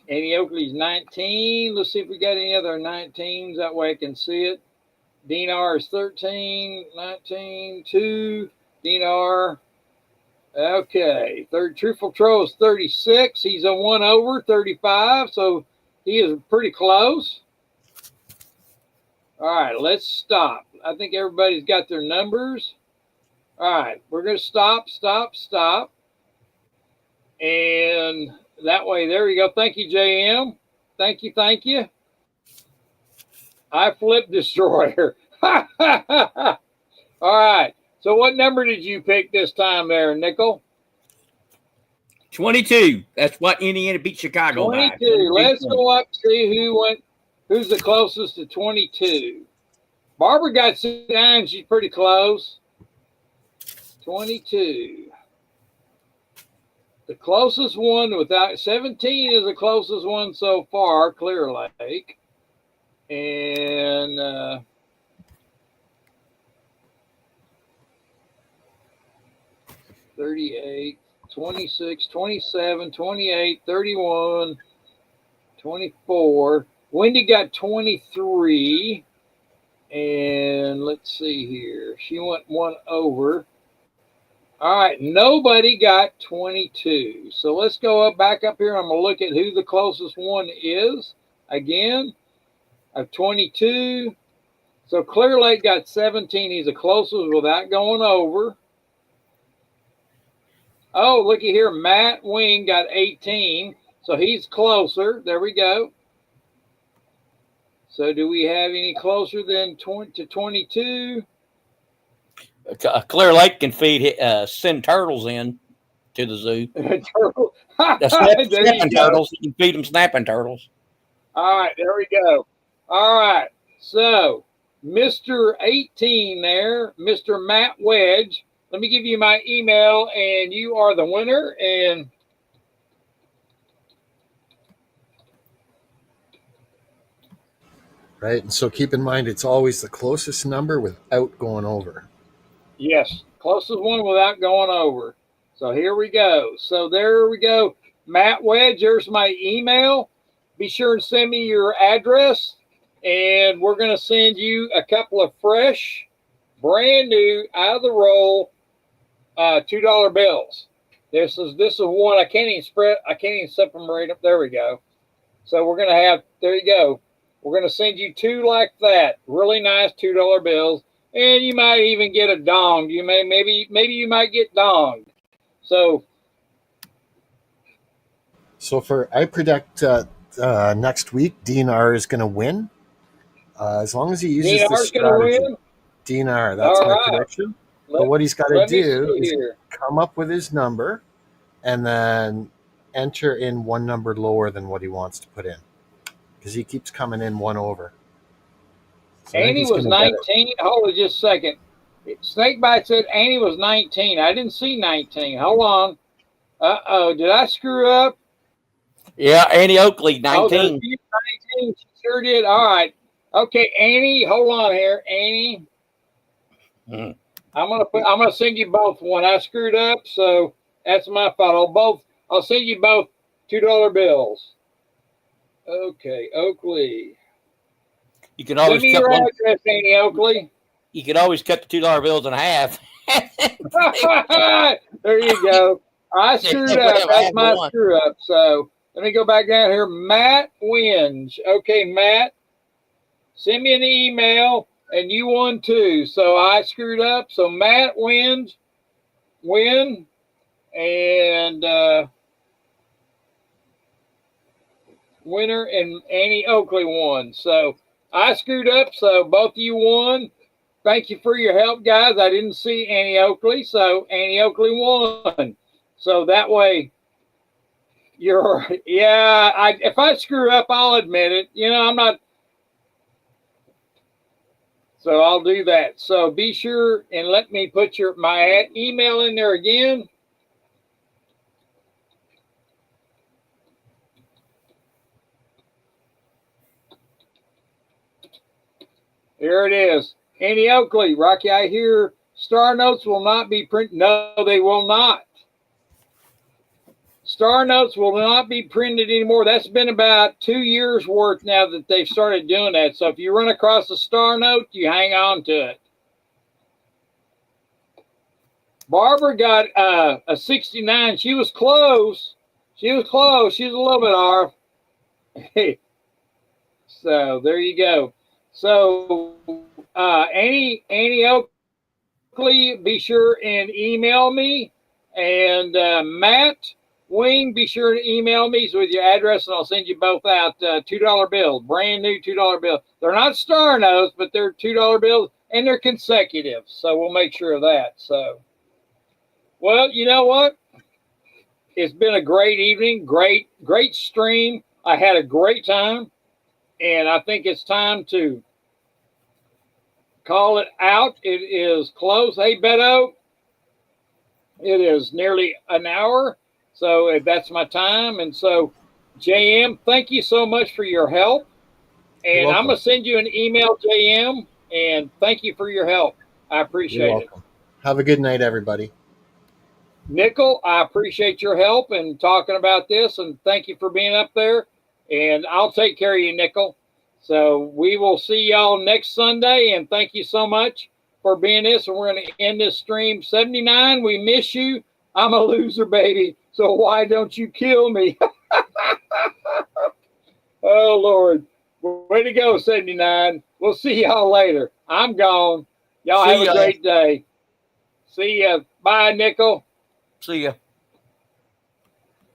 Annie Oakley's 19. Let's see if we got any other 19s. That way I can see it. Dinar is 13, 19, 2. Dinar. Okay. Third Truthful Troll is 36. He's a 1 over, 35. So he is pretty close. All right, let's stop. I think everybody's got their numbers. All right, we're going to stop. And that way, there you go. Thank you, JM. Thank you. I flipped Destroyer. All right. So what number did you pick this time there, Nickel? 22. That's what Indiana beat Chicago 22. by. Let's go up see who's the closest to 22. Barbara got 9. She's pretty close. 22. The closest one without 17 is the closest one so far, Clear Lake. And 38, 26, 27, 28, 31, 24. Wendy got 23. And let's see here. She went 1 over. All right, nobody got 22. So let's go back up here. I'm going to look at who the closest one is. Again, of 22. So Clear Lake got 17. He's the closest without going over. Oh, looky here. Matt Wing got 18. So he's closer. There we go. So do we have any closer than 20 to 22? Clear Lake can send turtles in to the zoo. Turtle. Snapping turtles. You can feed them snapping turtles. All right, there we go. All right. So Mr. 18 there, Mr. Matt Wedge. Let me give you my email, and you are the winner. And right, and so keep in mind it's always the closest number without going over. yes, closest one without going over. So here we go. So there we go. Matt Wedge, there's my email. Be sure and send me your address, and we're going to send you a couple of fresh, brand new, out of the roll $2 bills. This is one I can't even separate up. There we go. So we're going to have, there you go. We're going to send you 2 like that, really nice $2 bills, and you might even get a dong. Maybe you might get donged. So I predict next week Dinar is going to win. As long as he uses the strategy. Dinar, that's my prediction. But what he's got to do is come up with his number and then enter in one number lower than what he wants to put in. Because he keeps coming in 1 over. So Annie was 19. Hold on just a second. Snakebite said Annie was 19. I didn't see 19. Hold on. Uh-oh. Did I screw up? Yeah, Annie Oakley, 19. Oh, 19. She sure did. All right. Okay, Annie, hold on here. Annie. I'm gonna send you both one. I screwed up, so that's my fault. I'll send you both $2 bills. Okay, Oakley. You can always send me your address, Annie Oakley. You can always cut the $2 bills in half. There you go. I screwed up. That's my screw up. So let me go back down here. Matt Winge. Okay, Matt. Send me an email, and you won too. So I screwed up. So Matt Winge, win, and winner, and Annie Oakley won. So I screwed up. So both of you won. Thank you for your help, guys. I didn't see Annie Oakley, so Annie Oakley won. So that way, if I screw up, I'll admit it. I'm not. So I'll do that. So be sure and let me put my email in there again. Here it is. Annie Oakley, Rocky, I hear Star Notes will not be printed. No, they will not. Star Notes will not be printed anymore. That's been about 2 years worth now that they've started doing that. So if you run across a Star Note, you hang on to it. Barbara got a 69. She was close. She was close. She was a little bit off. So there you go. So Annie Oakley, be sure and email me. And Matt Wing, be sure to email me with your address, and I'll send you both out $2 bills, brand new $2 bills. They're not Star Notes, but they're $2 bills, and they're consecutive. So we'll make sure of that. So, well, you know what? It's been a great evening, great stream. I had a great time, and I think it's time to call it out. It is close. Hey, Beto, it is nearly an hour. So that's my time. And so, JM, thank you so much for your help. And I'm going to send you an email, JM, and thank you for your help. I appreciate it. Have a good night, everybody. Nickel, I appreciate your help in talking about this, and thank you for being up there. And I'll take care of you, Nickel. So we will see y'all next Sunday, and thank you so much for being this. And we're going to end this stream. 79, we miss you. I'm a loser, baby. So why don't you kill me? Oh, Lord. Way to go, 79. We'll see y'all later. I'm gone. Y'all have a great day. See ya. Bye, Nickel. See ya.